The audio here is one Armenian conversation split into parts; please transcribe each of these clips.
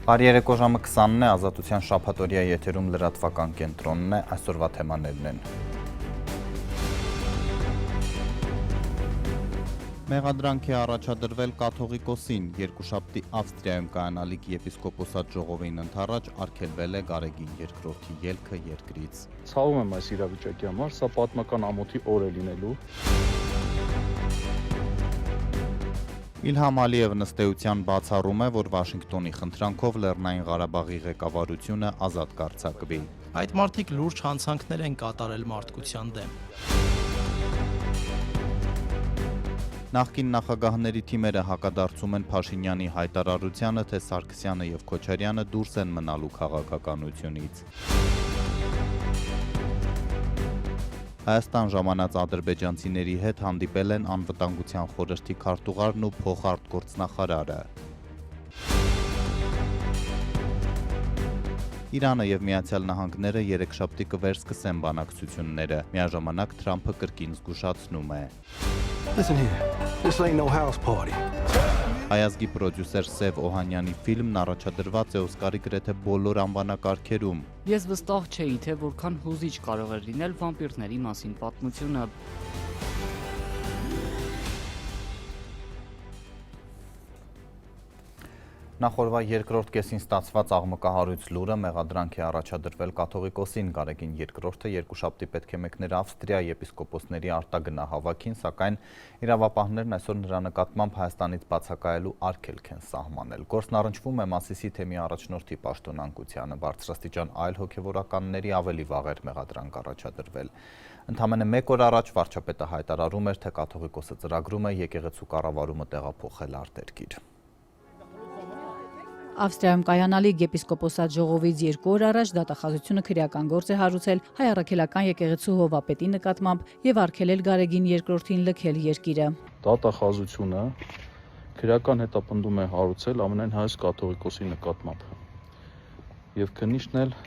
Բարի երեկո ժամը 20-ն է, Ազատության շաբաթօրյա եթերում լրատվական կենտրոնն է, այսօրվա թեմաներն են։ Մեղադրանք է առաջադրվել կաթողիկոսին, երկուշաբթի Ավստրիայում կայանալիք եպիսկոպոսատ ժողովին ընդառաջ արգելվել է Գարեգին II ելքը երկրից։ Ցավում եմ այս իրավիճակի համար, սա պատմական ամոթի օր է լինելու։ Իլհամ Ալիևն ըստ էության բացառում է, որ Վաշինգտոնի խնդրանքով Լեռնային Ղարաբաղի ղեկավարությունը ազատ կարձակվի։ Այդ մարդիկ լուրջ հանցանքներ են կատարել մարդկության դեմ։ Նախկին նախագահների թիմերը հակադարձում են Փաշինյանի հայտարարությանը, թե Սարգսյանը եւ Քոչարյանը դուրս են մնալու քաղաքականությունից։ Հայաստան ժամանած ադրբեջանցիների հետ հանդիպել են անվտանգության խորհրդի քարտուղարն ու փոխարտգործնախարարը։ Իրանը եւ Միացյալ Նահանգները երեքշաբթի կվերսկսեն բանակցությունները, միաժամանակ Թրամփը կրկին զգուշացնում է։ Listen here, this ain't no house party. Հայազգի պրոդյուսեր Սև Օհանյանի ֆիլմն առաջադրված է Օսկարի գրեթե բոլոր անվանակարգերում։ Ես վստահ չէի, թե որքան հուզիչ կարող էր լինել վամպիրների մասին պատմությունը։ Նախորդ երկրորդ կեսին ստացված աղմկահարույց լուրը մեղադրանք է առաջադրվել կաթողիկոսին Գարեգին II-ը երկուշաբթի պետք է մեկներ Ավստրիա եպիսկոպոսների արտագնահավաքին, սակայն իրավապահներն այսօր նրա նկատմամբ Հայաստանից բացակայելու արգելք են սահմանել։ Գործն առնչվում է Մասիսի թեմի առաջնորդի պաշտոնանկությանը, բարձրաստիճան այլ հոգևորականների ավելի վաղ էր մեղադրանք առաջադրվել։ Ընդամենը մեկ օր առաջ վարչապետը հայտարարում էր, թե կաթողիկոսը ծրագրում է եկեղեցու կառավարումը տեղափոխել արտերկիր։ Ավստրիայում կայանալիք եպիսկոպոսատ ժողովից 2 օր առաջ դատախազությունը քրեական գործ է հարուցել հայ առաքելական եկեղեցու հովվապետի նկատմամբ եւ արգելել Գարեգին II-ին լքել երկիրը։ Դատախազությունը քրեական հետապնդում է հարուցել ամենայն հայոց կաթողիկոսի նկատմամբ։ Եվ քննիչն էլ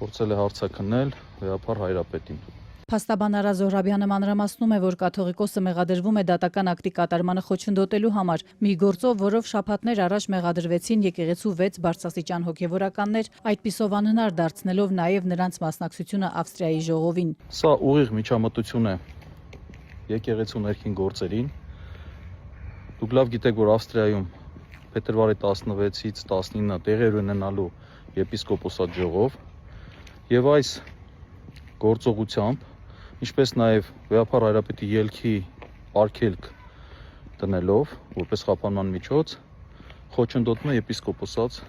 փորձել է հարցաքննել վեհապար հայրապետին։ Փաստաբան Արա Զոհրաբյանը մանրամասնում է, որ կաթողիկոսը մեղադրվում է դատական ակտի կատարմանը խոչընդոտելու համար, մի գործով, որով շաբաթներ առաջ մեղադրվեցին եկեղեցու 6 բարձրաստիճան հոգևորականներ, այդպիսով անհնար դարձնելով նաև նրանց մասնակցությունը Ավստրիայի ժողովին։ Սա ուղիղ միջամտություն է եկեղեցու ներքին գործերին։ Դուք լավ գիտեք, որ Ավստրիայում փետրվարի 16-ից 19-ը տեղեր ունենալու եպիսկոպոսատ ժողով եւ այս գործողությամբ ինչպես նաև վեհապար հայրապետի ելքի արգելք դնելով, որպես խափանման միջոց, խոչընդոտում է եպիսկոպոսած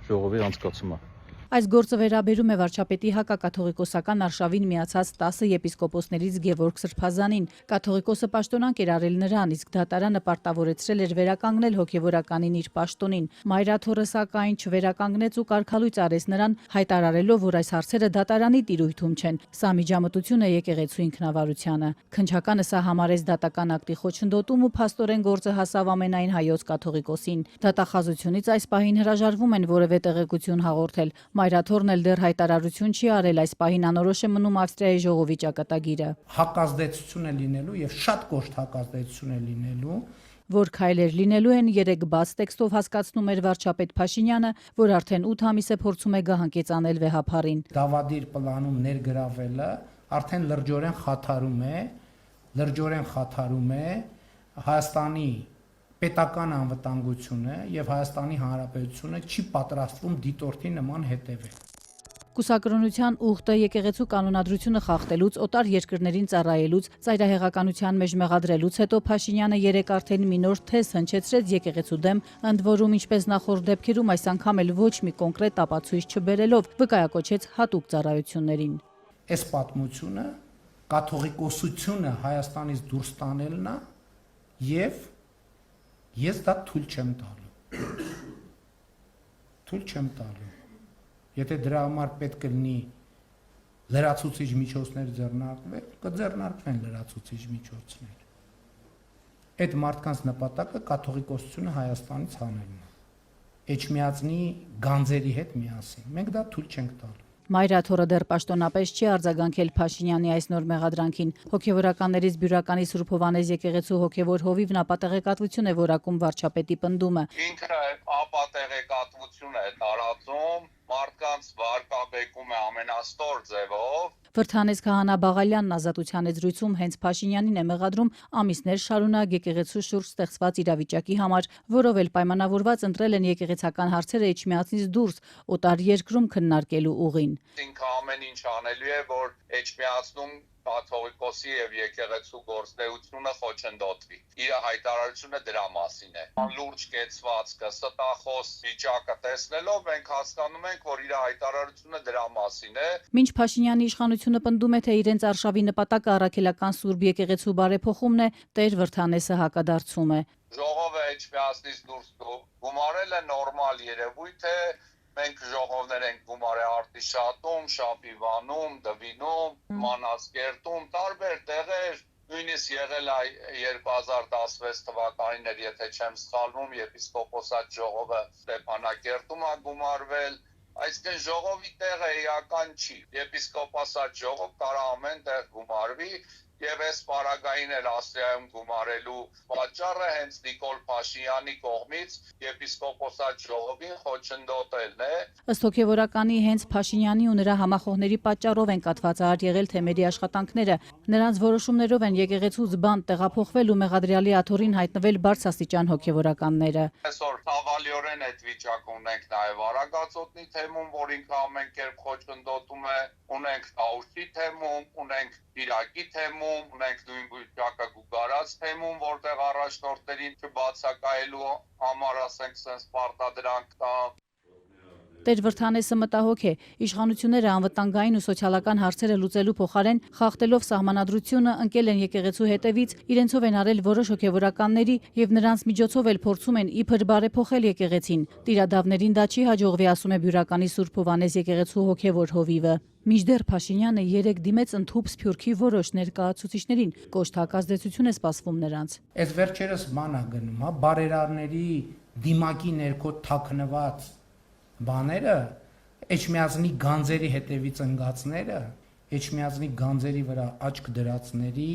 ժողովի անցկացումը։ Այս գործը վերաբերում է վարչապետի հակակաթողիկոսական արշավին միացած 10 եպիսկոպոսներից Գևորգ Սրբազանին։ Կաթողիկոսը պաշտոնանկ էր արել նրան, իսկ դատարանը պարտավորեցրել էր վերականգնել հոգևորականին իր պաշտոնին։ Մայրաթորը սակայն չվերականգնեց ու կարգալույծ արեց նրան, հայտարարելով, որ այս հարցերը դատարանի տիրույթում չեն։ Սա միջամտություն է եկեղեցու ինքնավարությանը։ Քննչականը սա համարեց դատական ակտի խոչընդոտում ու փաստորեն գործը հասավ ամենայն հայոց կաթողիկոսին։ Դատախազությունից այս պահին հրաժարվում են որևէ տեղեկություն հաղորդել։ Մայրաթորն էլ դեռ հայտարարություն չի արել, այս պահին անորոշ է մնում Ավստրիայի ժողովի ճակատագիրը։ Հակազդեցություն է լինելու եւ շատ կոշտ հակազդեցություն է լինելու, որ քայլեր լինելու են 3 բաց տեքստով հասկացնում էր վարչապետ Փաշինյանը, որ արդեն 8 ամիս է փորձում է գահանկեցանել վեհապարին։ Դավադիր պլանում ներգրավելը արդեն լրջորեն խաթարում է Հայաստանի պետական անվտանգությունը եւ Հայաստանի Հանրապետությունը չի պատրաստվում դիտորդի նման հետևել։ Կուսակրոնության ուխտը եկեղեցու կանոնադրությունը խախտելուց, օտար երկրներին ծառայելուց, ծայրահեղականության մեջ մեղադրելուց հետո Փաշինյանը 3 արդեն մի նոր թեզ հնչեցրեց եկեղեցու դեմ, ընդ որում ինչպես նախորդ դեպքերում այս անգամ էլ ոչ մի կոնկրետ ապացույց չբերելով, վկայակոչեց հատուկ ծառայություններին։ Այս պատմությունը կաթողիկոսությունը Հայաստանից դուրս տանելն է եւ ես դա թույլ չեմ տալու։ Եթե դրա համար պետք է լինի լրացուցիչ միջոցներ ձեռնարկվել, կձեռնարկվեն լրացուցիչ միջոցներ։ Այդ մարդկանց նպատակը կաթողիկոսությունը Հայաստանից հանելն է։ Էջմիածնի գանձերի հետ միասին։ Մենք դա թույլ չենք տալու։ Մայրաթորը դեռ պաշտոնապես չի արձագանքել Փաշինյանի այս նոր մեղադրանքին։ Հոգևորականներից Բյուրականի Սուրբ Հովհաննես եկեղեցու հոգևոր հովիվն ապատեղեկատվություն է որակում վարչապետի պնդումը։ Ինքը ապատեղեկատվություն է տարածում, մարդկանց վարկաբեկում է ամենաստոր ձևով։ Վրթանես Քահանա Բաղալյանն Ազատության զրույցում հենց Փաշինյանին է մեղադրում ամիսներ շարունակ եկեղեցու շուրջ ստեղծված իրավիճակի համար, որով էլ պայմանավորված ընտրել են եկեղեցական հարցերը Էջմիածնից դուրս օտար երկրում քննարկելու ուղին։ Ինքը ամեն ինչ անելու է, որ Էջմիածնում կաթողիկոսի եւ եկեղեցու գործունեությունը խոչընդոտվի։ Իր հայտարարությունը դրա մասին է։ Լուրջ կեցվածքը, ստախոս վիճակը տեսնելով մենք հասկանում ենք, որ իր հայտարարությունը դրա մասին է։ Մինչ Փաշինյանի իշխանությունը պնդում է, թե իրենց արշավի նպատակը առաքելական Սուրբ եկեղեցու բարեփոխումն է, Տեր Վրթանեսը հակադարձում է։ Ժողովը Էջմիածնից դուրս գումարելը նորմալ երևույթ է։ Մենք ժողովներ ենք գումարել Արտիշատում, Շապիվանում, Դվինում, Մանազկերտում, տարբեր տեղեր, նույնիսկ եղել է 2016 թվականին, եթե չեմ սխալվում, եպիսկոպոսատ ժողովը Ստեփանակերտում է գումարվել, այսինքն ժողովի տեղը էական չի, եպիսկոպոսատ ժողով կարող ամեն տեղ գումարվի, եւ այս պարագային էլ Աստրիայում գումարելու պատճառը հենց Նիկոլ Փաշինյանի կողմից եպիսկոպոսատ ժողովին խոչընդոտելն է։ Ըստ հոգևորականի հենց Փաշինյանի ու նրա համախոհների պատճառով են կաթվածահար եղել թեմերի աշխատանքները։ Նրանց որոշումներով են եկեղեցուց բանտ տեղափոխվել ու մեղադրյալի աթոռին հայտնվել բարձրաստիճան հոգևորականները։ Այսօր ցավալիորեն այդ վիճակը ունենք նաեւ Արագածոտնի թեմում, որ ինքը ամեն կերպ խոչընդոտում է, ունենք Տաուշի թեմում, ունենք Իրաքի թեմում, ունենք նույն վիճակը Գուգարած թեմում, որտեղ առաջնորդներին չբացակայելու համար, ասենք, sense պարտադրանք կա։ Տեր Վրթանեսը մտահոգ է, իշխանությունները անվտանգային ու սոցիալական հարցերը լուծելու փոխարեն խախտելով սահմանադրությունը ընկել են եկեղեցու հետևից, իրենցով են արել որոշ հոգևորականների եւ նրանց միջոցով էլ փորձում են իբր բարեփոխել եկեղեցին։ Տիրադավներին դա չի հաջողվի, ասում է Բյուրականի Սուրբ Հովհաննես եկեղեցու հոգևոր հովիվը։ Մինչդեռ Փաշինյանը երեկ դիմեց ընդհուպ Սփյուռքի որոշ ներկայացուցիչներին, կոշտ ազդեցություն է սպասվում նրանց։ Այս վերջերս բան է գնում, հա, բարերարների դիմակի ներքո թաքնված բաները, Էջմիածնի գանձերի հետևից ընկածները, Էջմիածնի գանձերի վրա աչք դրածների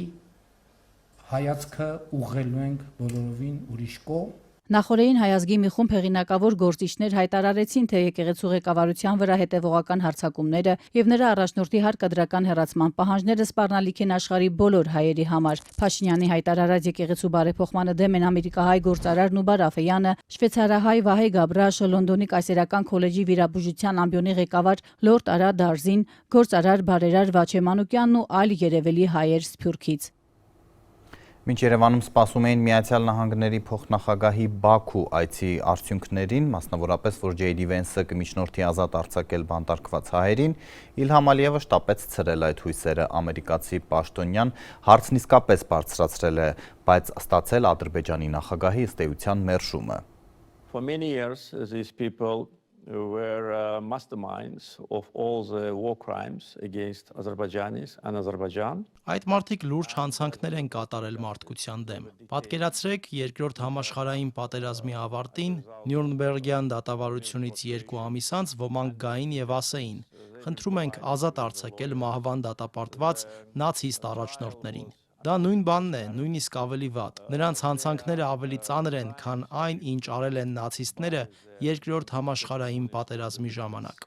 հայացքը ուղղելու ենք բոլորովին ուրիշ կողմ։ Նախորդին հայազգի մի խումբ հեղինակավոր գործիչներ հայտարարեցին, թե եկեղեցու ղեկավարության վրա հետևողական հարձակումները եւ նրա առաջնորդի հարկադրական հեռացման պահանջները սպառնալիք են աշխարհի բոլոր հայերի համար։ Փաշինյանի հայտարարած եկեղեցու բարեփոխմանը դեմ են ամերիկահայ գործարար Նուբար Աֆեյանը, շվեյցարահայ Վահե Գաբրաշը, Լոնդոնի կայսերական քոլեջի վիրաբուժության ամբիոնի ղեկավար Լորդ Արա Դարզին, գործարար բարերար Վաչե Մանուկյանն ու այլ երևելի հայեր Սփյուռքից։ Մինչ Երևանում սպասում էին Միացյալ Նահանգների փոխնախագահի Բաքու այցի արդյունքներին, մասնավորապես, որ Ջեյդի Վենսը կմիջնորդի ազատ արձակել բանտարկված հայերին, Իլհամ Ալիևը շտապեց ցրել այդ հույսերը, ամերիկացի պաշտոնյան հարցն իսկապես բարձրացրել է, բայց ստացել Ադրբեջանի նախագահի ըստ էության մերժումը։ For many years, these people were masterminds of all the war crimes against Azerbaijanis and Azerbaijan. Այդ մարդիկ լուրջ հանցանքներ են կատարել մարդկության դեմ։ Պատկերացրեք, երկրորդ համաշխարհային պատերազմի ավարտին Նյուրնբերգյան դատավարությունից 2 ամիս անց ոմանք գային եւ ասեին. «Խնդրում ենք ազատ արձակել մահվան դատապարտված նացիստ առաջնորդներին»։ Դա նույն բանն է, նույնիսկ ավելի վատ։ Նրանց հանցանքները ավելի ծանր են, քան այն, ինչ արել են նացիստները երկրորդ համաշխարհային պատերազմի ժամանակ։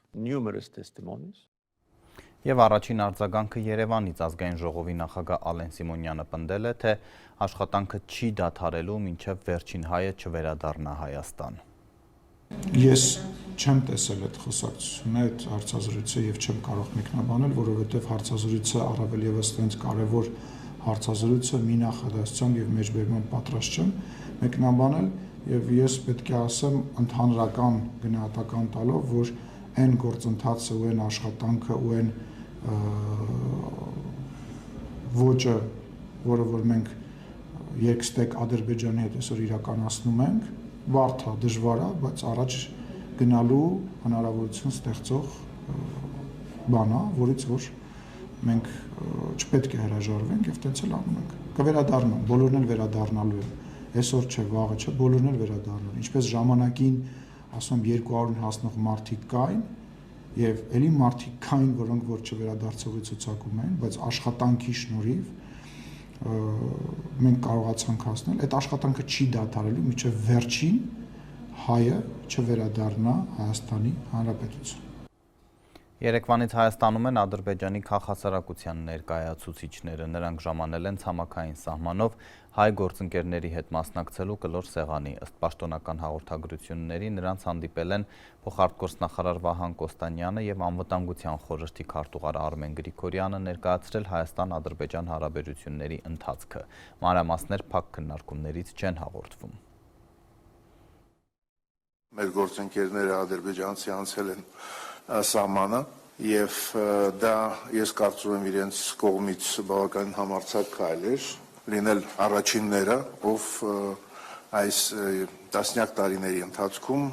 Եվ առաջին արձագանքը Երևանից ազգային ժողովի նախագահ Ալեն Սիմոնյանը պնդել է, թե աշխատանքը չի դադարելու, մինչև վերջին հայը չվերադառնա Հայաստան։ Ես չեմ տեսել այդ խոսակցությունը, այդ հարցազրույցը եւ չեմ կարող մեկնաբանել, որովհետեւ հարցազրույցը առավել եւս այնց կարեւոր հարցազրույցը մի նախադասությամբ եւ մեջբերման պատրաստ չեմ մեկնաբանել եւ ես պետք է ասեմ ընդհանրական գնահատական տալով, որ այն գործընթացը ու այն աշխատանքը ու այն ոճը, որը որ մենք երկստեք Ադրբեջանի հետ այսօր իրականացնում ենք, բարդ է, դժվար է, բայց առաջ գնալու հնարավորություն ստեղծող բան է, որից որ մենք չպետք է հրաժարվենք եւ տենց էլ անում ենք։ Կվերադառնան, բոլորն էլ վերադառնալու են։ Այսօր չէ, վաղը չէ, բոլորն էլ վերադառնան։ Ինչպես ժամանակին, ասում 200-ին հասնող մարդիկ կային եւ ելի մարդիկ կային, որոնք որ չվերադարձողի ցուցակում են, բայց աշխատանքի շնորհիվ մենք կարողացանք հասնել։ Այդ աշխատանքը չի դադարելու մինչեւ վերջին հայը չվերադառնա Հայաստանի Հանրապետություն։ Երեկվանից Հայաստանում են Ադրբեջանի քաղաքասարակության ներկայացուցիչները, նրանք ժամանել են ցամաքային սահմանով հայ գործընկերների հետ մասնակցելու կլոր սեղանի, ըստ պաշտոնական հաղորդագրությունների նրանց հանդիպել են փոխարտգործնախարար Վահան Կոստանյանը եւ անվտանգության խորհրդի քարտուղար Արմեն Գրիգորյանը ներկայացրել Հայաստան-Ադրբեջան հարաբերությունների ընթացքը։ Մանրամասներ փակ քննարկումներից չեն հաղորդվում։ Մեր գործընկերները ադրբեջանցի անցել են սահմանը եւ դա ես կարծում եմ իրենց կողմից բավականին համարձակ քայլ էր լինել առաջինները, ով այս տասնյակ տարիների ընթացքում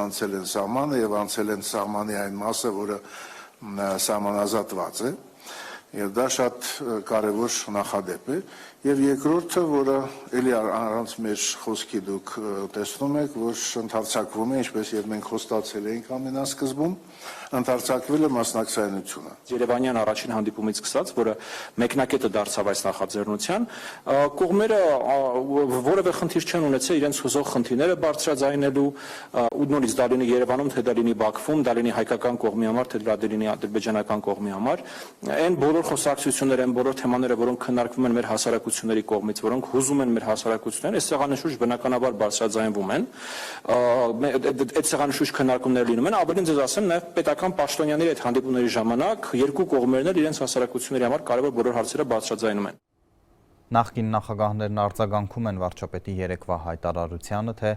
անցել են սահմանը եւ անցել են սահմանի այն մասը, որը սահմանազատված է եւ դա շատ կարեւոր նախադեպ է եւ երկրորդը, որը էլի առանց մեր խոսքի դուք տեսնում եք, որ ընդարձակվում է, ինչպես եւ մենք խոստացել էինք ամենասկզբում, ընդարձակվել է մասնակցայնությունը։ Երևանյան առաջին հանդիպումից սկսած, որը մեկնակետը դարձավ այս նախաձեռնության, կողմերը որևէ խնդիր չեն ունեցել իրենց հուզող խնդիրները բարձրաձայնելու ու նորից դա լինի Երևանում, թե դա լինի Բաքվում, դա լինի հայկական կողմի համար, թե դա լինի ադրբեջանական կողմի համար, այն բոլոր խոսակցությունները, այն բոլոր թեմաները, որոնք քննարկվում են մեր հասարակությունների կողմից, որոնք հուզում են մեր հասարակությունները, այս սեղանի շուրջ բնականաբար բարձրաձայնվում են։ Այդ սեղանի շուրջ քննարկումներ լինում են, ավելին ձեզ ասեմ, նաև պետական պաշտոնյաների այդ հանդիպումների ժամանակ երկու կողմերն էլ իրենց հասարակությունների համար կարևոր բոլոր հարցերը բարձրաձայնում են։ Նախկին նախագահներն արձագանքում են վարչապետի երեկվա հայտարարությանը, թե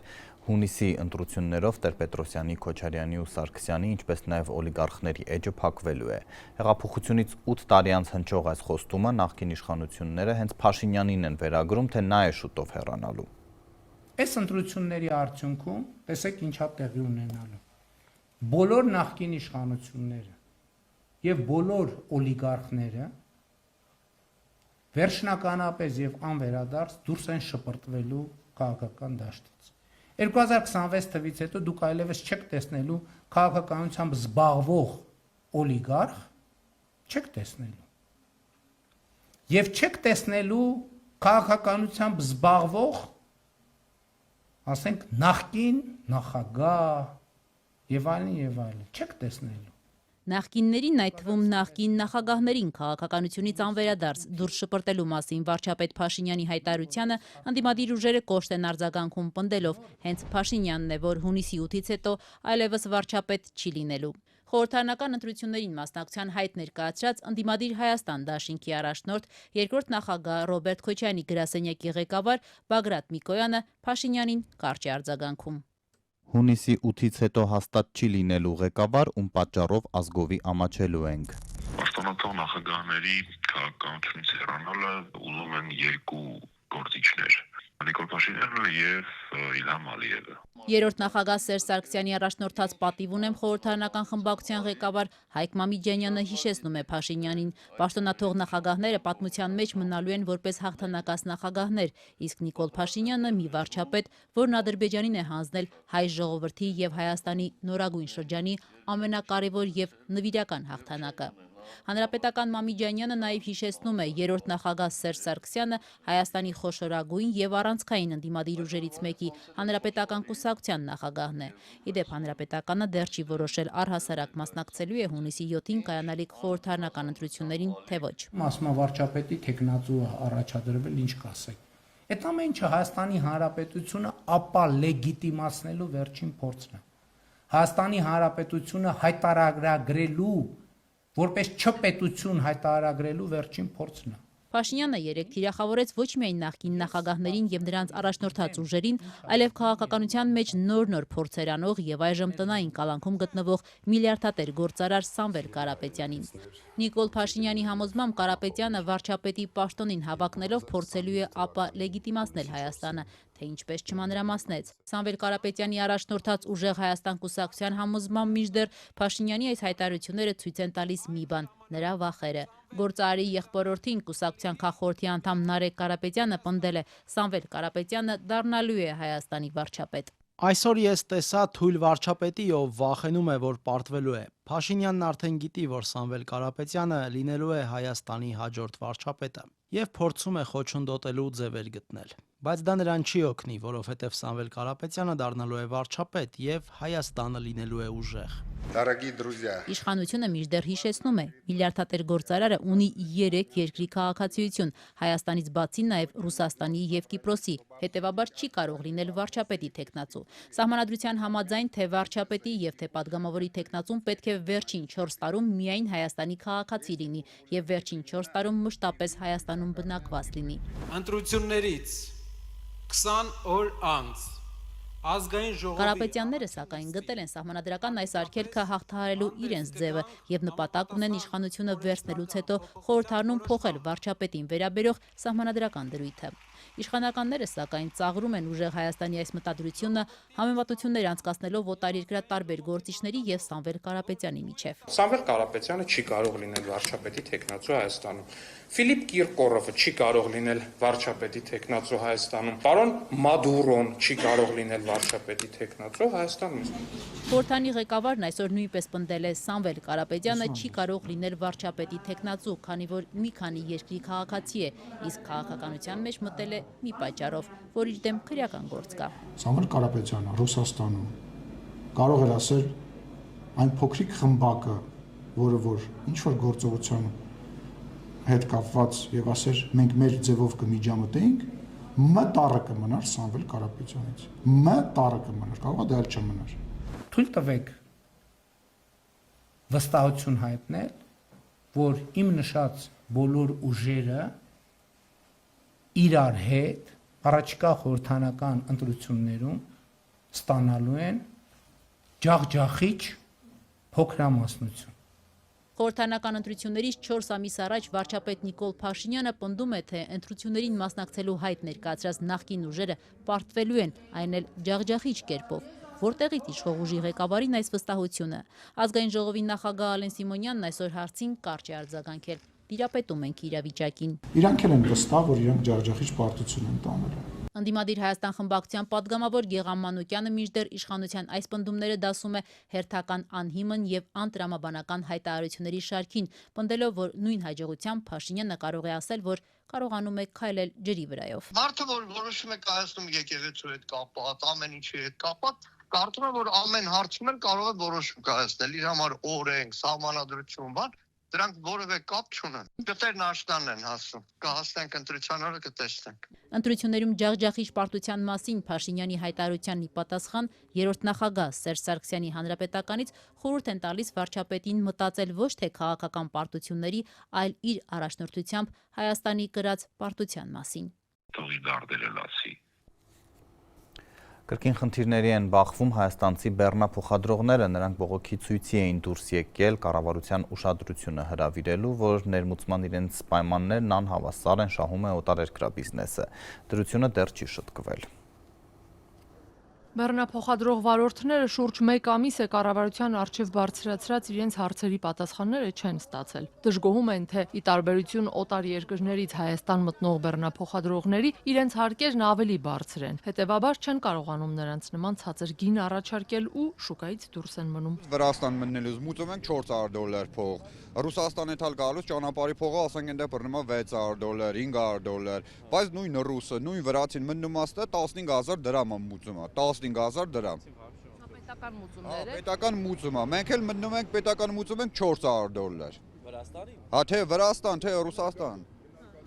հունիսի ընտրություններով Տեր-Պետրոսյանի, Քոչարյանի ու Սարգսյանի, ինչպես նաև օլիգարխների էջը փակվելու է։ Հեղափոխությունից 8 տարի անց հնչող այս խոստումը նախկին իշխանությունները հենց Փաշինյանին են վերագրում, թե նա է շուտով հեռանալու։ Այս ընտրությունների արդյունքում տեսեք ինչա տեղի ունենալու։ Բոլոր նախկին իշխանությունները եւ բոլոր օլիգարխները վերջնականապես եւ անվերադարձ դուրս են շպրտվելու քաղաքական դաշտից։ 2026 թվից հետո դուք այլևս չեք տեսնելու քաղաքականությամբ զբաղվող օլիգարխ, չեք տեսնելու։ Եվ չեք տեսնելու քաղաքականությամբ զբաղվող, ասենք, նախկին նախագահ եւ այլն, չեք տեսնելու։ Նախկիններին, այդ թվում նախկին նախագահներին քաղաքականությունից անվերադարձ դուրս շպրտելու մասին վարչապետ Փաշինյանի հայտարարությանը ընդդիմադիր ուժերը կոշտ են արձագանքում պնդելով, հենց Փաշինյանն է, որ հունիսի 8-ից հետո այլևս վարչապետ չի լինելու։ Խորհրդարանական ընտրություններին մասնակցության հայտ ներկայացրած ընդդիմադիր Հայաստան դաշինքի առաջնորդ երկրորդ նախագահ Ռոբերտ Քոչարյանի գրասենյակի ղեկավար Բագրատ Միկոյանը Փաշինյանին կարճ է արձագանքում։ Հունիսի 8-ից հետո հաստատ չի լինելու ղեկավար, ում պատճառով ազգովի ամաչելու ենք։ Պաշտոնաթող նախագահների քաղաքականությունից հեռանալը ուզում են երկու գործիչներ՝ Նիկոլ Փաշինյանը եւ Իլհամ Ալիևը։ Երրորդ նախագահ Սերժ Սարգսյանի առաջնորդած պատիվ ունեմ խորհրդարանական խմբակցության ղեկավար Հայկ Մամիջանյանը հիշեցնում է Փաշինյանին։ Պաշտոնաթող նախագահները պատմության մեջ մնալու են որպես հաղթանակած նախագահներ, իսկ Նիկոլ Փաշինյանը մի վարչապետ, որն Ադրբեջանին է հանձնել հայ ժողովրդի եւ Հայաստանի նորագույն շրջանի ամենակարևոր եւ նվիրական հաղթանակը։ Հանրապետական Մամիջանյանը նաև հիշեցնում է երրորդ նախագահ Սերժ Սարգսյանը Հայաստանի խոշորագույն եւ առանցքային ընդդիմադիր ուժերից մեկի Հանրապետական կուսակցության նախագահն է։ Իդեպ Հանրապետականը դեռ չի որոշել առհասարակ մասնակցելու է հունիսի 7-ին կայանալիք խորհրդարանական ընտրություններին, թե ոչ։ Մասնավարչապետի տեխնացու առաջադրվել, ինչ կասեք։ Այդ ամեն ինչը Հայաստանի Հանրապետությունը ապա լեգիտիմացնելու վերջին փորձն է։ Հայաստանի Հանրապետությունը հայտարարագրելու որպես չպետություն հայտարարագրելու վերջին փորձն է։ Փաշինյանը երեկ թիրախավորեց ոչ միայն նախկին նախագահներին եւ նրանց առաջնորդած ուժերին, այլև քաղաքականության մեջ նոր փորձեր անող եւ այժմ տնային կալանքում գտնվող միլիարդատեր գործարար Սամվել Կարապետյանին։ Նիկոլ Փաշինյանի համոզմամբ Կարապետյանը վարչապետի պաշտոնին հավակնելով փորձելու է ապա լեգիտիմացնել Հայաստանը, թե ինչպես չմանրամասնեց։ Սամվել Կարապետյանի առաջնորդած ուժեղ Հայաստան կուսակցության համոզմամբ մինչդեռ Փաշինյանի այս հայտարարությունները ցույց են տալիս մի բան՝ նրա վախերը։ Գործարարի եղբորորդին կուսակցության քաղխորհրդի անդամ Նարեկ Կարապետյանը պնդել է՝ Սամվել Կարապետյանը դառնալու է Հայաստանի վարչապետ։ Այսօր ես տեսա թույլ վարչապետի, ով վախենում է, որ պարտվելու է։ Փաշինյանն արդեն գիտի, որ Սամվել Կարապետյանը լինելու է Հայաստանի հաջորդ վարչապետը եւ փորձում է խոչընդոտելու ձևեր գտնել։ Բայց դա նրան չի օգնի, որովհետև Սամվել Կարապետյանը դառնալու է վարչապետ եւ Հայաստանը լինելու է ուժեղ։ Дорогие друзья, Իշխանությունը մինչդեռ հիշեցնում է, միլիարդատեր գործարարը ունի 3 երկրի քաղաքացիություն, Հայաստանից բացի նաև Ռուսաստանի եւ Կիպրոսի, հետեւաբար չի կարող լինել վարչապետի տեխնացու։ Սահմանադրության համաձայն թե վարչապետի եւ թե падգամավորի տեխնացուն պետք է վերջին 4 տարում միայն Հայաստանի քաղաքացի լինի եւ վերջին 4 տարում մշտապես Հայաստանում բնակված լինի։ Ընտրություններից 20 օր անց ազգային ժողովի Կարապետյանները սակայն գտել են սահմանադրական այս արգելքը հաղթահարելու իրենց ձևը եւ նպատակ ունեն իշխանությունը վերցնելուց հետո խորհրդարանում փոխել վարչապետին վերաբերող սահմանադրական դրույթը։ Իշխանականները սակայն ծաղրում են ուժեղ Հայաստանի այս մտադրությունը համեմատություններ անցկացնելով օտարերկրյա տարբեր գործիչների եւ Սամվել Կարապետյանի միջև։ Սամվել Կարապետյանը չի կարող լինել վարչապետի տեխնացու Հայաստանում։ Ֆիլիպ Կիրկորովը չի կարող լինել վարչապետի տեխնացու Հայաստանում։ Պարոն Մադուրոն չի կարող լինել վարչապետի տեխնացու Հայաստանում։ Խորհրդանի ղեկավարն այսօր նույնպես պնդել է Սամվել Կարապետյանը չի կարող լինել վարչապետի տեխնացու, քանի որ մի քանի երկրի քաղաքացի է, իսկ քաղաքականության մեջ մտել է մի պատճառով, որ իր դեմ քրեական գործ կա։ Սամվել Կարապետյանը Ռուսաստանում կարող էր ասել այն փոքրիկ խմբակը, որը որ ինչ որ գործողության հետ կապված եւ ասեր մենք մեր ձևով կմիջամտեինք, մտառը կմնար Սամվել Կարապետյանից։ Մտառը կմնար, կարող է դա էլ չմնար։ Թույլ տվեք վստահություն հայտնել, որ իմ նշած բոլոր ուժերը իրար հետ առաջիկա խորհրդանական ընտրություններում ստանալու են ջախջախիչ փոքրամասնություն։ Խորհրդանական ընտրություններից 4 ամիս առաջ վարչապետ Նիկոլ Փաշինյանը պնդում է, թե ընտրություններին մասնակցելու հայտ ներկայացրած նախկին ուժերը պարտվելու են, այն էլ ջախջախիչ կերպով։ Որտեղից իշխող ուժի ղեկավարին այս վստահությունը։ Ազգային ժողովի նախագահ Ալեն Սիմոնյանն այսօր հարցին կարճ է արձագանքել։ Տիրապետում ենք իրավիճակին։ Իրանք էլ են վստահ, որ իրանք ջախջախիչ պարտություն են տանել։ Ընդդիմադիր Հայաստան խմբակցության падգամավոր Գեգամ Մանուկյանը մինչդեռ իշխանության այս պնդումները դասում է հերթական անհիմն եւ անտրամաբանական հայտարարությունների շարքին, պնդելով, որ նույն հաջողությամբ Փաշինյանը կարող է ասել, որ կարողանում է քայլել ջրի վրայով։ Մարդը, որ որոշում է կայացնում եկեղեցու հետ կապված, ամեն ինչի հետ կապված, կարծում եմ, որ ամեն հարցում էլ կարող է որոշում կայացնել, իր համար օրենք, սահմանադրություն, բան, դրանք որևէ կապ չունեն։ Դեռ աշտանն են հասում։ Կհասնենք ընտրության օրը կտեսնենք։ Ընտրություններում ջախջախիչ պարտության մասին Փաշինյանի հայտարարությանն ի պատասխան երրորդ նախագահ Սերժ Սարգսյանի հանրապետականից խորհուրդ են տալիս վարչապետին մտածել ոչ թե քաղաքական պարտությունների, այլ իր առաջնորդությամբ Հայաստանի կրած պարտության մասին։ Թողի դարդերը լացի։ Կրկին խնդիրների են բախվում հայաստանցի բեռնափոխադրողները, նրանք բողոքի ցույցի էին դուրս եկել կառավարության ուշադրությունը հրավիրելու, որ ներմուծման իրենց պայմաններն անհավասար են, շահում է օտարերկրյա բիզնեսը։ Դրությունը դեռ չի շտկվել։ Բեռնափոխադրող վարորդները շուրջ 1 ամիս է կառավարության առջև բարձրացրած իրենց հարցերի պատասխանները չեն ստացել։ Դժգոհում են, թե ի տարբերություն օտար երկրներից Հայաստան մտնող բեռնափոխադրողների իրենց հարկերն ավելի բարձր են։ Հետևաբար չեն կարողանում նրանց նման ցածր գին առաջարկել ու շուկայից դուրս են մնում։ Վրաստան մտնելուց մուծում ենք $400 փող։ Ռուսաստան էլ գալուց ճանապարհի փողը ասենք այնտեղ բռնում է $600, $500, բայց նույն ռուսը, նույն վրացին մնում աստը 15000 դրամ է մուծում, 15000 դրամ։ Պետական մուծումներ է։ Պետական մուծում է։ Մենք էլ մնում ենք պետական մուծում ենք $400։ Վրաստանի։ Հա թե Վրաստան, թե Ռուսաստան։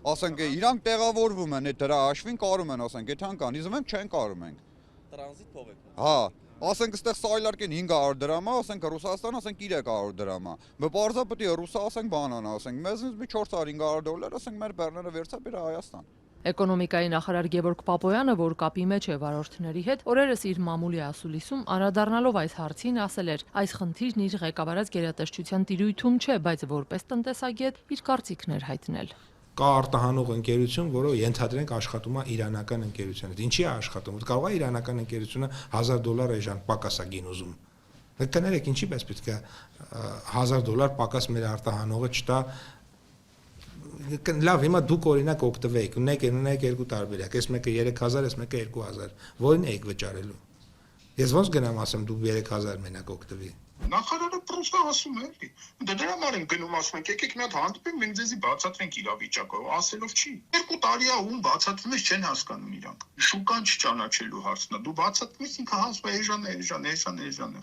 Ասենք իրանք տեղավորվում են այդ դրա հաշվին կարում են, ասենք այդքան կան, իսկ մենք չեն կարում ենք։ Տրանզիտ փող եք։ Հա, ասենք այստեղ սայլարկեն 500 դրամ է, ասենք Ռուսաստան, ասենք 300 դրամ է։ Բարձա պետք է ռուսա, ասենք բանան, ասենք մեզնից մի $400-500, ասենք մեր բեռները վերցա բերա Հայաստան։ Էկոնոմիկայի նախարար Գևորգ Պապոյանը, որ կապի մեջ է վարորդների հետ, օրերս իր մամուլի ասուլիսում անդրադառնալով այս հարցին ասել էր. այս խնդիրն իր ղեկավարած գերատեսչության տիրույթում չէ, բայց որպես տնտեսագետ իր կարծիքն էր հայտնել։ Կա արտահանող ընկերություն, որը ենթադրենք աշխատում է իրանական ընկերության հետ։ Ինչի է աշխատում։ Կարող է իրանական ընկերությունը $1000 էժան պակասագին ուզում։ Կներեք, ինչի պես պետք է $1000 պակաս մեր արտահանողը չտա։ Լավ, հիմա դուք օրինակ օգտվեք, ունեք երկու տարբերակ, այս մեկը 3000, այս մեկը 2000, որին եք վճարելու։ Ես ոնց գնամ ասեմ դու 3000 մենակ օգտվի։ Նախարարը պրոստը ասում է, էլի։ Դե դրա համար են գնում ասում են, եկեք մի հատ հանդիպենք, մենք ձեզի բացատրենք իրավիճակը, ասելով չի։ 2 տարի է ում բացատրում ես չեն հասկանում իրանք։ Շուկան չճանաչելու հարցն է։ Դու բացատրում ես ինքը հասնում է էժան։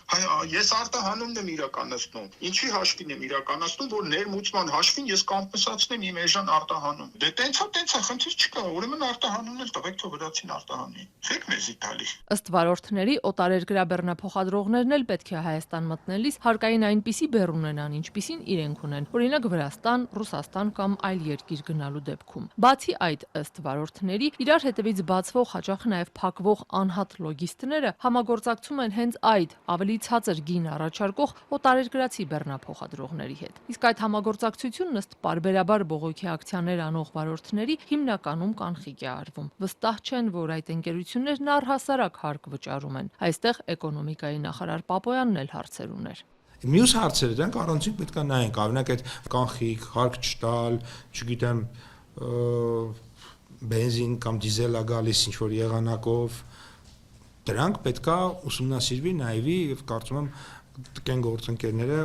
Ես արտահանումն եմ իրականացնում։ Ինչի հաշվին եմ իրականացնում, որ ներմուծման հաշվին ես կոմպենսացնեմ իմ էժան արտահանում։ Դե տենց է, խնդիր չկա, ուրեմն արտահանումն էլ տվեք թող վրացին արտահանի։ Չեք մեզի տալի։ Ըստ վարորդների, օտարերկրյա բեռնափոխադրողներն էլ պետք է Հայաստան մտնելիս հարկային այնպիսի բեռ ունենան, ինչպիսին իրենք ունեն, օրինակ Վրաստան, Ռուսաստան կամ այլ երկիր գնալու դեպքում։ Բացի այդ, ըստ վարորդների, իրար հետևից բացվող, հաճախ նաև փակվող անհատ լոգիստները համագործակցում են հենց այդ ավելի ցածր գին առաջարկող օտարերկրացի բեռնափոխադրողների հետ։ Իսկ այդ համագործակցությունն ըստ պարբերաբար բողոքի ակցիաներ անող վարորդների հիմնականում կանխիկ է արվում։ Վստահ չեն, որ այդ ընկերություններն առհասարակ հարկ վճարում են։ Այստեղ էկոնոմիկայի նախարար Պապոյանն էլ հարցեր ուներ։ Մյուս հարցերը դրանք առանցին պետք է նայենք, օրինակ այդ կանխիկ, հարկ չտալ, չգիտեմ, բենզին կամ դիզելա գալիս ինչ որ եղանակով, դրանք պետք է ուսումնասիրվի, նայվի եւ կարծում եմ տկեն գործընկերները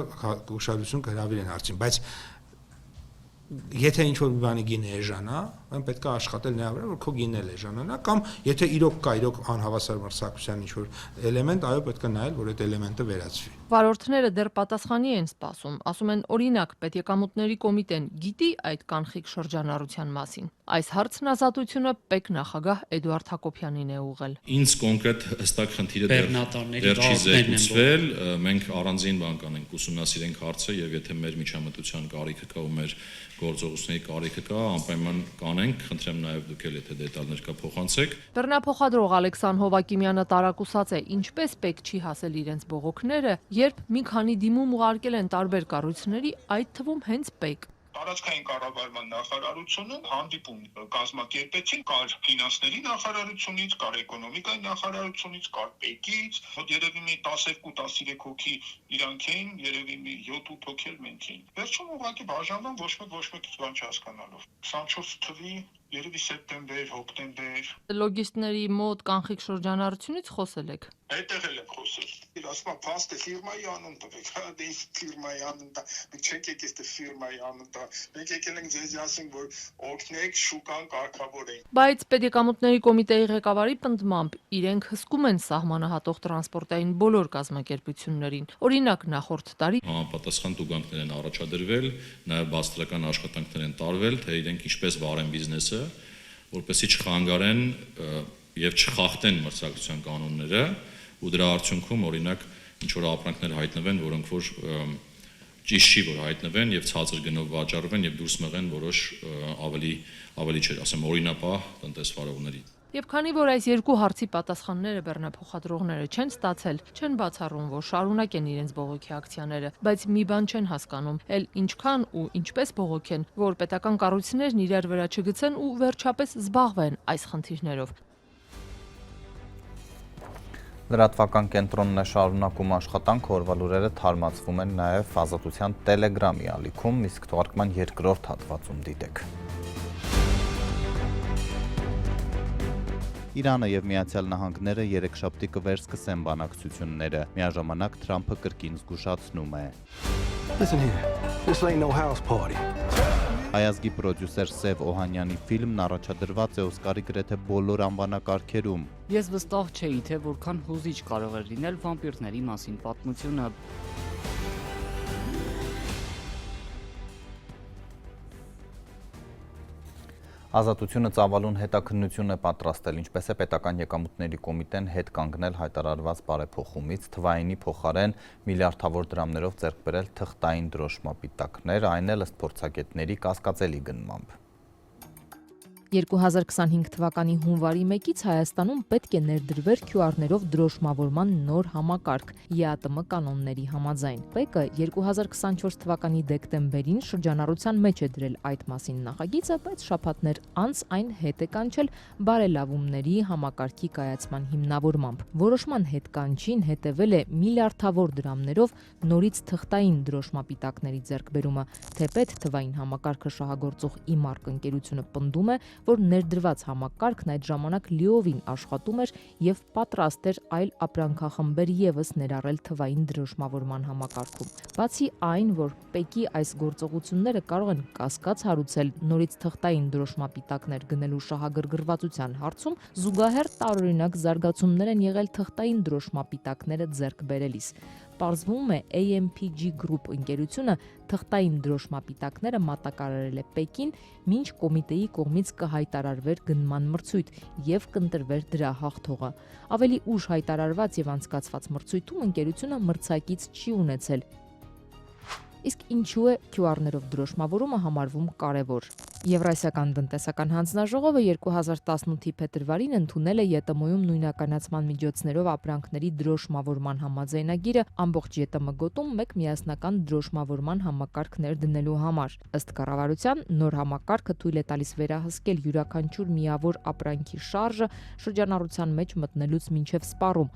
ուշադրություն կհրավիրեն հարցին, բայց եթե ինչ որ մի բանի գինը էժանա, այն պետք է աշխատել նրա վրա, որ քո գինն էլ էժանանա, կամ եթե իրոք անհավասար մրցակցության ինչ որ էլեմենտ, այո, պետք է նայել, որ այդ էլեմենտը վերացվի։ Վարորդները դեռ պատասխանի են սպասում, ասում են օրինակ պետեկամուտների կոմիտեն գիտի այդ կանխիկ շրջանառության մասին։ Այս հարցն ազատությունը ՊԵԿ նախագահ Էդուարդ Հակոբյանին է ուղղել։ Ինձ կոնկրետ հստակ խնդիրը դեռ չի զեկուցվել, մենք առանձին բան կանենք, ուսումնասիրենք հարցը եւ եթե մեր միջամտության կարիքը կա ու մեր գործողությունների կարիքը կա, անպայման կանենք, խնդրեմ նաեւ դուք էլ եթե դետալներ կա փոխանցեք։ Բեռնափոխադրող Ալեքսան Հովակիմյանը տարակուսած է, ինչպես ՊԵԿ չի հասել իրենց բողոքները, երբ մի քանի դիմում ուղարկել են տարբեր կառույցների, այդ թվում հենց ՊԵԿ։ Տարածքային կառավարման նախարարությունում հանդիպում կազմակերպեցին, կար ֆինանսների նախարարությունից, կար էկոնոմիկայի նախարարությունից, կար ՊԵԿ-ից, երևի մի 12-13 հոգի իրանք էին, երևի մի 7-8 հոգի էլ մենք էին։ Վերջում ուղղակի բաժանվում ոչ մեկ բան չհասկանալով։ 24 թվի երևի սեպտեմբեր, հոկտեմբեր։ Լոգիստների մոտ կանխիկ շրջանառությունից խոսել եք։ Այդտեղ էլ եմ խոսել։ Ասում եմ, փաստը ֆիրմայի անուն տվեք, հա, դե ֆիրմայի անուն տա, մենք չենք եկել դե ֆիրմայի անուն տա, մենք եկել ենք ձեզ ասենք, որ օգնեք շուկան կարգավորենք։ Բայց պետեկամուտների կոմիտեի ղեկավարի պնդմամբ իրենք հսկում են սահմանահատող տրանսպորտային բոլոր կազմակերպություններին։ Օրինակ նախորդ տարի Համապատասխան տուգանքներ են առաջադրվել, նաև բացատրական աշխատանքներ են տարվել, թե իրենք ինչպես վարեն բիզնեսը, որպեսզի չխանգարեն եւ չխախտեն մրցակցության կանոնները ու դրա արդյունքում օրինակ ինչ որ ապրանքներ հայտնվեն, որոնք որ ճիշտ չի որ հայտնվեն եւ ցածր գնով վաճառվեն եւ դուրս մղեն որոշ ավելի չէ, ասեմ օրինապահ տնտեսվարողների։ Եվ քանի որ այս երկու հարցի պատասխանները բեռնափոխադրողները չեն ստացել, չեն բացառում, որ շարունակեն իրենց բողոքի ակցիաները, բայց մի բան չեն հասկանում, էլ ինչքան ու ինչպես բողոքեն, որ պետական կառույցներն իրար վրա չգցեն ու վերջապես զբաղվեն այս խնդիրներով։ Լրատվական կենտրոնն է շարունակում աշխատանք, օրվա լուրերը թարմացվում են նաև Ազատության Տելեգրամի ալիքում, իսկ թողարկման երկրորդ հատվածում դիտեք։ Իրանը եւ Միացյալ Նահանգները երեքշաբթի կվերսկսեն բանակցությունները, միաժամանակ Թրամփը կրկին զգուշացնում է։ Listen here, this ain't no house party. Հայազգի պրոդյուսեր Սև Օհանյանի ֆիլմն առաջադրված է Օսկարի գրեթե բոլոր անվանակարգերում։ Ես վստահ չէի, թե որքան հուզիչ կարող է լինել վամպիրների մասին պատմությունը։ Ազատությունը ծավալուն հետաքննություն է պատրաստել, ինչպես է պետական եկամուտների կոմիտեն հետ կանգնել հայտարարված բարեփոխումից, թվայինի փոխարեն միլիարդավոր դրամներով ձեռք բերել թղթային դրոշմապիտակներ, այն էլ ըստ փորձագետների կասկածելի գնմամբ։ 2025 թվականի հունվարի 1-ից Հայաստանում պետք է ներդրվեր QR-ներով դրոշմավորման նոր համակարգ ԵԱՏՄ կանոնների համաձայն։ ՊԵԿ-ը 2024 թվականի դեկտեմբերին շրջանառության մեջ է դրել այդ մասին նախագիծը, բայց շաբաթներ անց այն հետ է կանչել բարելավումների համակարգի կայացման հիմնավորմամբ։ Որոշման հետ կանչին հետևել է միլիարդավոր դրամներով նորից թղթային դրոշմապիտակների ձեռքբերումը։ Թեպետ թվային համակարգը շահագործող ԻՄԱՐԿ ընկերությունը պնդում է, որ ներդրված համակարգն այդ ժամանակ լիովին աշխատում էր եւ պատրաստ էր այլ ապրանքախմբեր եւս ներառել թվային դրոշմավորման համակարգում։ Բացի այն, որ ՊԵԿ-ի այս գործողությունները կարող են կասկած հարուցել նորից թղթային դրոշմապիտակներ գնելու շահագրգռվածության հարցում, զուգահեռ տարօրինակ զարգացումներ են եղել թղթային դրոշմապիտակները ձեռք բերելիս։ Պարզվում է AMPG Group ընկերությունը թղթային դրոշմապիտակները մատակարարել է ՊԵԿ-ին, մինչ կոմիտեի կողմից կհայտարարվեր գնման մրցույթ եւ կընտրվեր դրա հաղթողը։ Ավելի ուշ հայտարարված եւ անցկացված մրցույթում ընկերությունը մրցակից չի ունեցել։ Իսկ ինչու է QR-ներով դրոշմավորումը համարվում կարևոր։ Եվրասիական տնտեսական հանձնաժողովը 2018-ի փետրվարին ընդունել է ԵՏՄ-ում նույնականացման միջոցներով ապրանքների դրոշմավորման համաձայնագիրը ամբողջ ԵՏՄ գոտում մեկ միասնական դրոշմավորման համակարգ ներդնելու համար։ Ըստ կառավարության, նոր համակարգը թույլ է տալիս վերահսկել յուրաքանչյուր միավոր ապրանքի շարժը շրջանառության մեջ մտնելուց մինչև սպառում,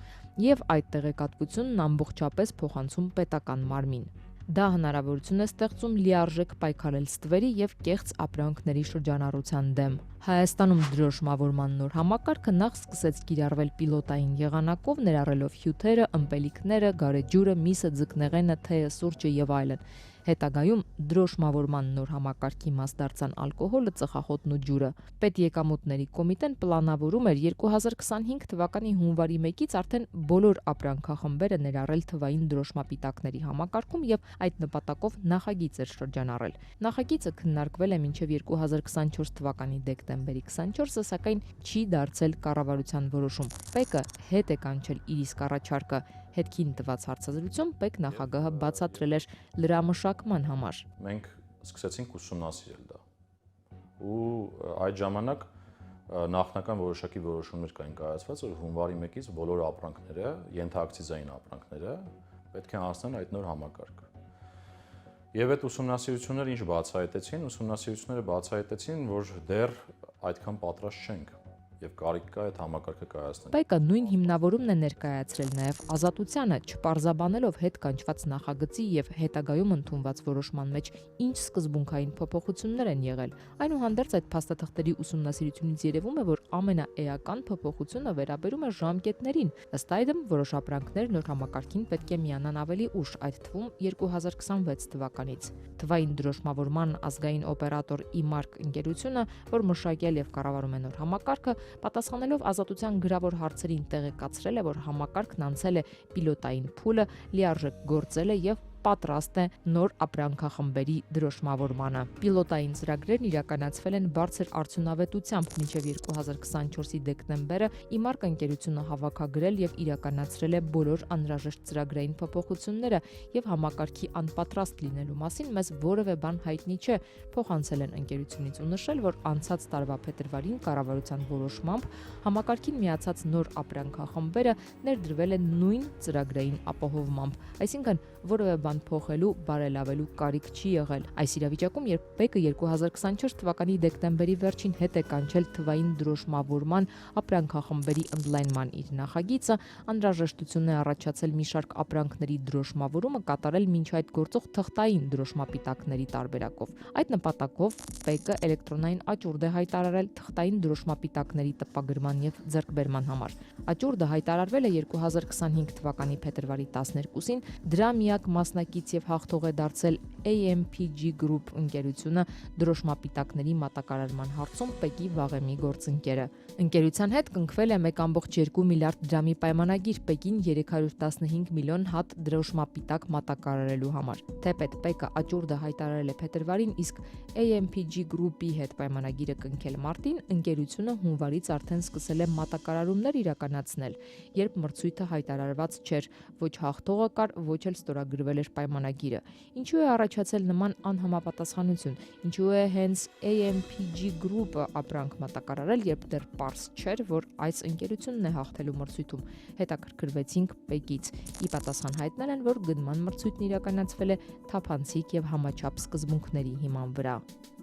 եւ այդ տեղեկատվությունն ամբողջապես փոխանցում պետական մարմին։ Դա հնարավորություն է ստեղծում լիարժեք պայքարել ստվերի եւ կեղծ ապրանքների շրջանառության դեմ։ Հայաստանում դրոշմավորման նոր համակարգը նախ սկսեց կիրառվել պիլոտային եղանակով, ներառելով հյութերը, ըմպելիքները, գարեջուրը, միսը, ձկնեղենը, թեյը, սուրճը եւ այլն։ Հետագայում դրոշմավորման նոր համակարգի մաս դարձան ալկոհոլը, ծխախոտն ու ջուրը։ Պետեկամուտների կոմիտեն պլանավորում էր 2025 թվականի հունվարի 1-ից արդեն բոլոր ապրանքախմբերը ներառել թվային դրոշմապիտակների համակարգում եւ այդ նպատակով նախագիծ էր շրջանառել։ Նախագիծը քննարկվել է մինչև 2024 թվականի դեկտեմբերի 24-ը, սակայն չի դարձել կառավարության որոշում։ ՊԵԿ-ը հետ է կանչել իր իսկ առաջարկը։ Հետքին տված հարցազրույցում ՊԵԿ նախագահը բացատրել էր լրամշակման համար։ Մենք սկսեցինք ուսումնասիրել դա։ Ու այդ ժամանակ նախնական որոշակի որոշումներ կային կայացված, որ հունվարի 1-ից բոլոր ապրանքները, ենթակցիզային ապրանքները պետք է անցնեն այդ նոր համակարգը։ Եվ այդ ուսումնասիրությունները ինչ բացահայտեցին, ուսումնասիրությունները բացահայտեցին, որ դեռ այդքան պատրաստ չենք եւ կարիք կա այդ համակարգը կայացնել։ ՊԵԿ-ը նույն հիմնավորումն է ներկայացրել նաեւ ազատությանը, չպարզաբանելով հետ կանչված նախագծի եւ հետագայում ընդունված որոշման մեջ ինչ սկզբունքային փոփոխություններ են եղել։ Այնուհանդերձ այդ փաստաթղթերի ուսումնասիրությունից երևում է, որ ամենաէական փոփոխությունը վերաբերում է ժամկետներին։ Ըստ այդմ, որոշ ապրանքներ նոր համակարգին պետք է միանան ավելի ուշ, այդ թվում 2026 թվականից։ Թվային դրոշմավորման ազգային օպերատոր IMARC ընկերությունը, որ մշակել եւ կառավարում է նոր համակարգը, պատասխանելով ազատության գրավոր հարցերին տեղեկացրել է, որ համակարգն անցել է պիլոտային փուլը, լիարժեք գործել է եւ պատրաստ է նոր ապրանքախմբերի դրոշմավորմանը։ Պիլոտային ծրագրերն իրականացվել են բարձր արդյունավետությամբ մինչև 2024-ի դեկտեմբերը IMARC ընկերությունը հավաքագրել եւ իրականացրել է բոլոր անհրաժեշտ ծրագրային փոփոխությունները եւ համակարգի անպատրաստ լինելու մասին մեզ որևէ բան հայտնի չէ, փոխանցել են ընկերությունից ու նշել, որ անցած տարվա փետրվարին կառավարության որոշմամբ համակարգին միացած նոր ապրանքախմբերը ներդրվել են նույն ծրագրային ապահովմամբ, այսինքն որևէ բան փոխելու, բարելավելու կարիք չի եղել։ Այս իրավիճակում, երբ ՊԵԿ-ը 2024 թվականի դեկտեմբերի վերջին հետ է կանչել թվային դրոշմավորման ապրանքախմբերի ընդլայնման իր նախագիծը, անհրաժեշտություն է առաջացել մի շարք ապրանքների դրոշմավորումը կատարել մինչ այդ գործող թղթային դրոշմապիտակների տարբերակով։ Այդ նպատակով ՊԵԿ-ը էլեկտրոնային աճուրդ է հայտարարել թղթային դրոշմապիտակների տպագրման եւ ձեռքբերման համար։ Աճուրդը հայտարարվել է 2025 թվականի փետրվարի 12-ին, դրա միակ մասնակից եւ հաղթող է դարձել AMPG Group ընկերությունը դրոշմապիտակների մատակարարման հարցում ՊԵԿ-ի վաղեմի գործընկերը։ Ընկերության հետ կնքվել է 1.2 միլիարդ դրամի պայմանագիր ՊԵԿ-ին 315 միլիոն հատ դրոշմապիտակ մատակարարելու համար։ Թեպետ ՊԵԿ-ը աճուրդը հայտարարել է փետրվարին, իսկ AMPG Group-ի հետ պայմանագիրը կնքել մարտին, ընկերությունը հունվարից արդեն սկսել է մատակարարումներ իրականացնել, երբ մրցույթը հայտարարված չէր, ոչ հաղթողը կար, ոչ էլ ստորագրվել էր պայմանագիրը։ Ինչու է առաջացել նման անհամապատասխանություն։ Ինչու է հենց AMPG Group-ը ապրանք մատակարարել, երբ դեռ պարզ չէր, որ այս ընկերությունն է հաղթելու մրցույթում։ Հետաքրքրվեցինք ՊԵԿ-ից։ Ի պատասխան հայտնել են, որ գնման մրցույթն իրականացվել է թափանցիկ եւ համաչափ սկզբունքների հիման վրա։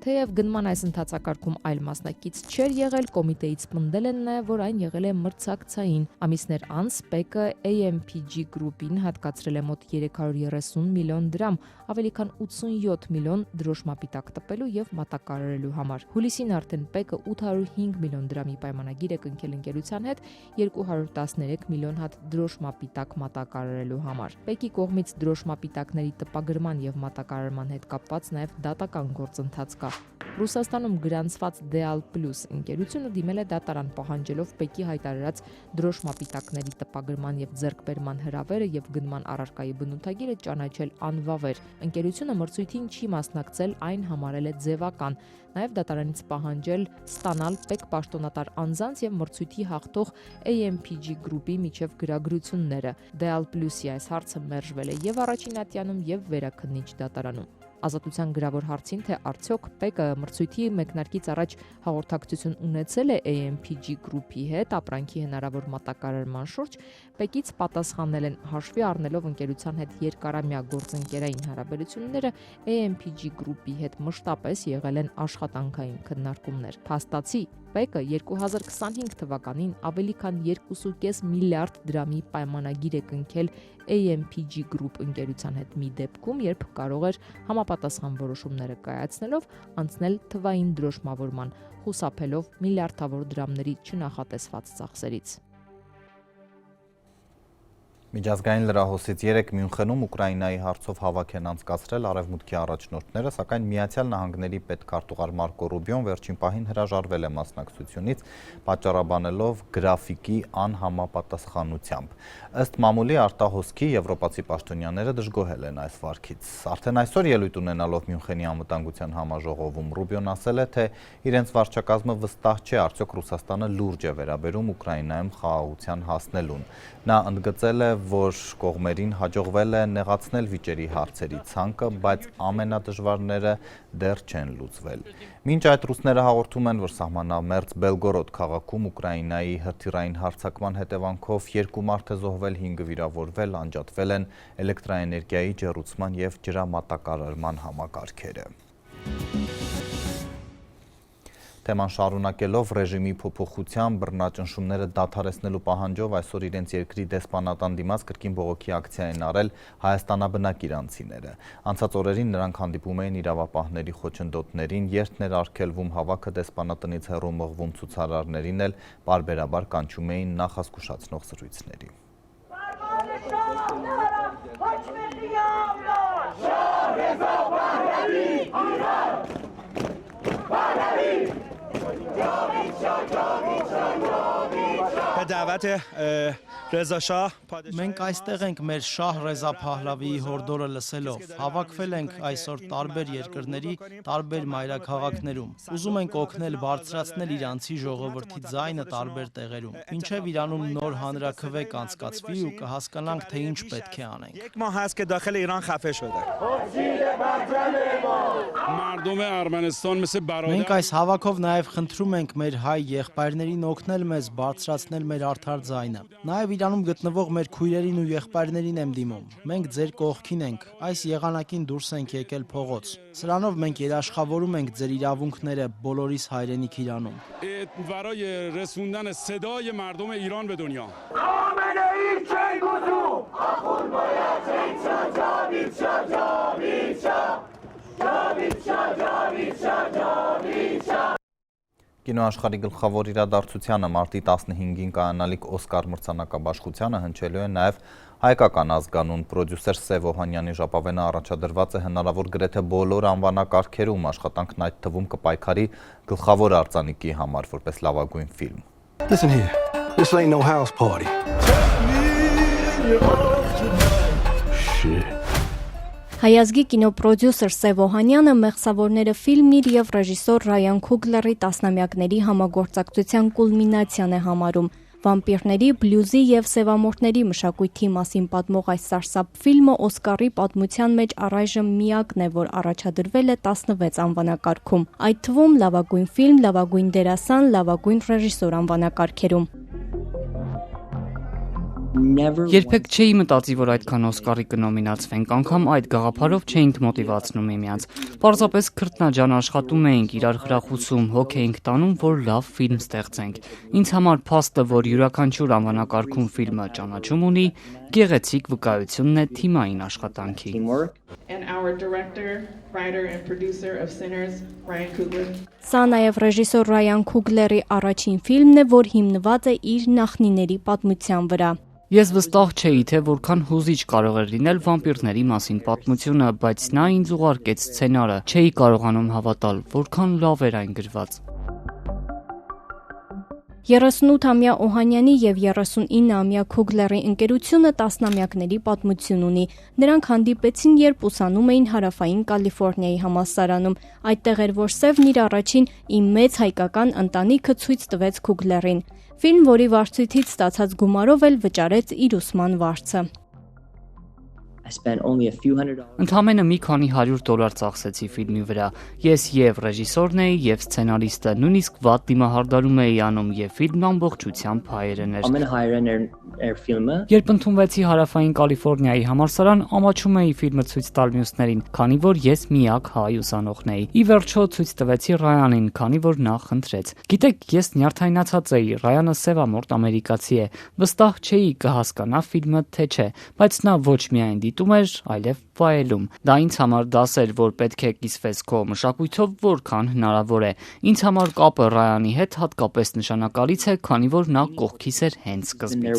Թեև գնման այս ընթացակարգում այլ մասնակից չէր եղել, կոմիտեից պնդել են նաև, որ այն եղել է մրցակցային։ Ամիսներ անց ՊԵԿ-ը AMPG Group-ին հատկացրել է մոտ 330 միլիոն դրամ, ավելի քան 87 միլիոն դրոշմապիտակ տպելու եւ մատակարարելու համար։ Հուլիսին արդեն ՊԵԿ-ը 805 միլիոն դրամի պայմանագիր է կնքել ընկերության հետ 213 միլիոն հատ դրոշմապիտակ մատակարարելու համար։ ՊԵԿ-ի կողմից դրոշմապիտակների տպագրման եւ մատակարարման հետ կապված նաև դատական գործընթաց կա։ Ռուսաստանում գրանցված Deal Plus ընկերությունը դիմել է դատարան պահանջելով ՊԵԿ-ի հայտարարած դրոշմապիտակների տպագրման եւ ձեռքբերման հրավերը եւ գնման առարկայի բնութագիրը ճանաչել անվավեր։ Ընկերությունը մրցույթին չի մասնակցել, այն համարել է ձևական։ Նաև դատարանից պահանջել ստանալ ՊԵԿ պաշտոնատար անձանց եւ մրցույթի հաղթող AMPG Group-ի միջև գրագրությունները։ Deal Plus-ի այս հարցը մերժվել է եւ առաջին ատյանում եւ վերաքննիչ դատարանում։ Ազատության գրավոր հարցին, թե արդյոք ՊԵԿ-ը մրցույթի մեկնարկից առաջ հաղորդակցություն ունեցել է AMPG Group-ի հետ ապրանքի հնարավոր մատակարարման շուրջ, ՊԵԿ-ից պատասխանել են հաշվի առնելով ընկերության հետ երկարամյա գործընկերային հարաբերությունները, AMPG Group-ի հետ մշտապես եղել են աշխատանքային քննարկումներ։ Փաստացի ՊԵԿ-ը 2025 թվականին ավելի քան 2.5 միլիարդ դրամի պայմանագիր է կնքել AMPG Group ընկերության հետ մի դեպքում, երբ կարող էր համապատասխան որոշումները կայացնելով անցնել թվային դրոշմավորման, խուսափելով միլիարդավոր դրամների չնախատեսված ծախսերից։ Միջազգային լրահոսից 3 Մյունխենում Ուկրաինայի հարցով հավաք են անցկացրել արևմուտքի առաջնորդները, սակայն Միացյալ Նահանգների պետքարտուղար Մարկո Ռուբիոն վերջին պահին հրաժարվել է մասնակցությունից, պատճառաբանելով գրաֆիկի անհամապատասխանությամբ։ Ըստ մամուլի արտահոսքի եվրոպացի պաշտոնյաները դժգոհել են այս վարքից։ Արդեն այսօր ելույթ ունենալով Մյունխենի անվտանգության համաժողովում Ռուբիոն ասել է, թե իրենց վարչակազմը վստահ չէ արդյոք Ռուսաստանը լուրջ է վերաբերում Ուկրաինայում խաղաղության հասնելուն։ Նա ընդգծել է, որ կողմերին հաջողվել է նեղացնել վիճերի հարցերի ցանկը, բայց ամենադժվարները դեռ չեն լուծվել։ Մինչ այդ ռուսները հաղորդում են, որ սահմանամերձ Բելգորոդ քաղաքում Ուկրաինայի հրթիռային հարձակման հետևանքով 2 մարդ է զոհվել, 5-ը վիրավորվել, անջատվել են էլեկտրաէներգիայի ջեռուցման եւ ջրամատակարարման համակարգերը։ Թեման շարունակելով ռեժիմի փոփոխության բռնաճնշումները դադարեցնելու պահանջով այսօր իրենց երկրի դեսպանատան դիմաց կրկին բողոքի ակցիա են արել հայաստանաբնակ իրանցիները։ Անցած օրերին նրանք հանդիպում էին իրավապահների խոչընդոտներին, երթներ արգելվում, հավաքը դեսպանատնից հեռու մղվում, ցուցարարներին էլ պարբերաբար կանչում էին նախազգուշացնող զրույցների։ Մենք այստեղ ենք մեր Շահ Ռեզա Փահլավիի հորդորը լսելով, հավաքվել ենք այսօր տարբեր երկրների, տարբեր մայրաքաղաքներում, ուզում ենք օգնել բարձրացնել իրանցի ժողովրդի ձայնը տարբեր տեղերում, մինչև Իրանում նոր հանրաքվե կանցկացվի ու կհասկանանք, թե ինչ պետք է անենք։ Մենք այս հավաքով նաև խնդրում ենք մեր հայ եղբայրներին օգնել մեզ բարձրացնել մեր արդար ձայնը։ Նաև Իրանում գտնվող մեր քույրերին ու եղբայրներին եմ դիմում։ Մենք ձեր կողքին ենք, այս եղանակին դուրս ենք եկել փողոց։ Սրանով մենք երաշխավորում ենք ձեր իրավունքները բոլորիս հայրենիք Իրանում։ Կինոաշխարհի գլխավոր իրադարձությանը մարտի 15-ին կայանալիք Օսկար մրցանակաբաշխությանը հնչելու է նաև հայկական ազգանուն պրոդյուսեր Սև Օհանյանի ժապավենը առաջադրված է հնարավոր գրեթե բոլոր անվանակարգերում, աշխատանքն այդ թվում կպայքարի գլխավոր արձանիկի համար, որպես լավագույն ֆիլմ։ Listen here. This ain't no house party. Shit. Հայազգի կինոպրոդյուսեր Սև Օհանյանը մեղսավորները ֆիլմն իր եւ ռեժիսոր Ռայան Քուգլերի տասնամյակների համագործակցության կուլմինացիան է համարում։ Վամպիրների, բլյուզի եւ սևամորթների մշակույթի մասին պատմող այս սարսափ ֆիլմը Օսկարի պատմության մեջ առայժմ միակն է, որ առաջադրվել է 16 անվանակարգում, այդ թվում լավագույն ֆիլմ, լավագույն դերասան, լավագույն ռեժիսոր անվանակարգերում։ Երբեք չէի մտածի, որ այդքան Օսկարի կնոմինացվենք, անգամ այդ գաղափարով չէինք մոտիվացնում միմյանց։ Պարզապես քրտնաջան աշխատում էինք, իրար խրախուսում, հոգ էինք տանում, որ լավ ֆիլմ ստեղծենք։ Ինձ համար փաստը, որ յուրաքանչյուր անվանակարգում ֆիլմը ճանաչում ունի, գեղեցիկ վկայությունն է թիմային աշխատանքի։ Սա նաև ռեժիսոր Ռայան Քուգլերի առաջին ֆիլմն է, որ հիմնված է իր նախնիների պատմության վրա։ Ես վստահ չէի, թե որքան հուզիչ կարող էր լինել վամպիրների մասին պատմությունը, բայց նա ինձ ուղարկեց սցենարը։ Չէի կարողանում հավատալ, որքան լավ էր այն գրված։ 38-ամյա Օհանյանի եւ 39-ամյա Քուգլերի ընկերությունը տասնամյակների պատմություն ունի։ Նրանք հանդիպեցին, երբ ուսանում էին Հարավային Կալիֆոռնիայի համալսարանում։ Այդտեղ էր, որ Սևն իր առաջին «Իմ մեծ հայկական ընտանիքը» ցույց տվեց Քուգլերին։ Ֆիլմ, որի վարձույթից ստացած գումարով էլ վճարեց իր ուսման վարձը։ Ընդամենը մի քանի $100 ծախսեցի ֆիլմի վրա։ Ես եւ ռեժիսորն էի, եւ սցենարիստը, նույնիսկ վատ դիմահարդարում էի անում, եւ ֆիլմն ամբողջությամբ հայերեն էր։ Երբ ընդունվեցի Հարավային Կալիֆոռնիայի համալսարան, ամաչում էի ֆիլմը ցույց տալ մյուսներին, քանի որ ես միակ հայ ուսանողն էի։ Ի վերջո ցույց տվեցի Ռայանին, քանի որ նա խնդրեց։ Գիտեք, ես նյարդայնացած էի, Ռայանը սևամորթ ամերիկացի է։ Վստահ չէի կհասկանա ֆիլմը թե չէ, բայց նա ոչ միայն դիտում էր, այլև վայելում։ Դա ինձ համար դաս էր, որ պետք է կիսվես քո մշակույթով որքան հնարավոր է։ Ինձ համար կապը Ռայանի հետ հատկապես նշանակալից է, քանի որ նա կողքիս էր հենց սկզբից։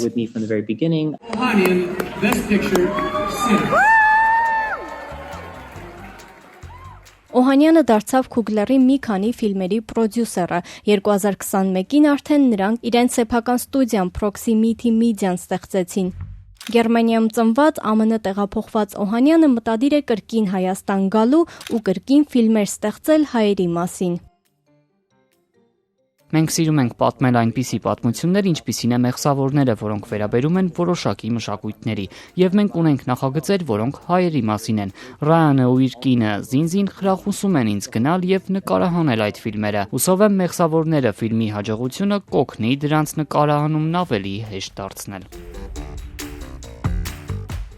Օհանյանը դարձավ Քուգլերի մի քանի ֆիլմերի պրոդյուսերը։ 2021-ին արդեն նրանք իրենց սեփական ստուդիան Proximity Media-ն ստեղծեցին։ Գերմանիայում ծնված ԱՄՆ տեղափոխված Օհանյանը մտադիր է կրկին Հայաստան գալու ու կրկին ֆիլմեր ստեղծել հայերի մասին։ Մենք սիրում ենք պատմել այնպիսի պատմություններ, ինչպիսին է մեղսավորները, որոնք վերաբերում են որոշակի մշակույթների, եւ մենք ունենք նախագծեր, որոնք հայերի մասին են։ Ռայանը ու իր կինը Զինզին խրախուսում են ինձ գնալ եւ նկարահանել այդ ֆիլմերը։ Հուսով եմ մեղսավորները ֆիլմի հաջողությունը կօգնի դրանց նկարահանումն ավելի հեշտ դարձնել։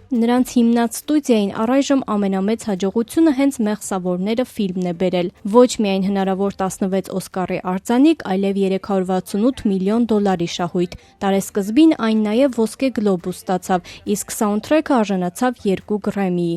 Նրանց հիմնած ստուդիային առայժմ ամենամեծ հաջողությունը հենց Մեղսավորները ֆիլմն է բերել։ Ոչ միայն հնարավոր 16 Օսկարի արձանիկ, այլև $368 միլիոն շահույթ։ Տարեսկզբին այն նաև ոսկե գլոբուս ստացավ, իսկ սաունդթրեքը արժանացավ 2 Գրեմմիի։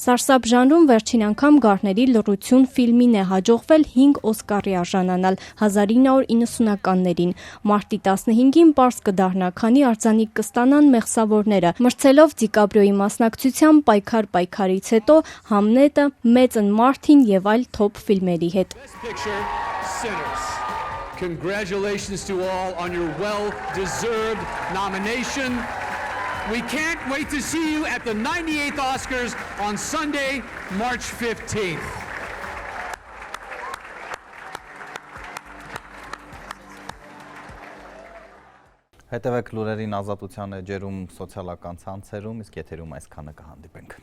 Սարսափ ժանրում վերջին անգամ Գարների լռություն ֆիլմին է հաջողվել 5 Օսկարի արժանանալ 1990-ականներին։ Մարտի 15-ին պարզ կդառնա, քանի արձանիկ կստանան Մեղսավորները, մրցելով Դիկապրիոյի մասնակցությամբ Պայքարից հետո Համնետը, Մեծն Մարտին եւ այլ թոփ ֆիլմերի հետ։ Congratulations to all on your well-deserved nomination. We can't wait to see you at the 98th Oscars on Sunday, March 15th. Հետևեք լուրերին Ազատության էջերում, սոցիալական ցանցերում, իսկ եթերում այսքանը կհանդիպենք։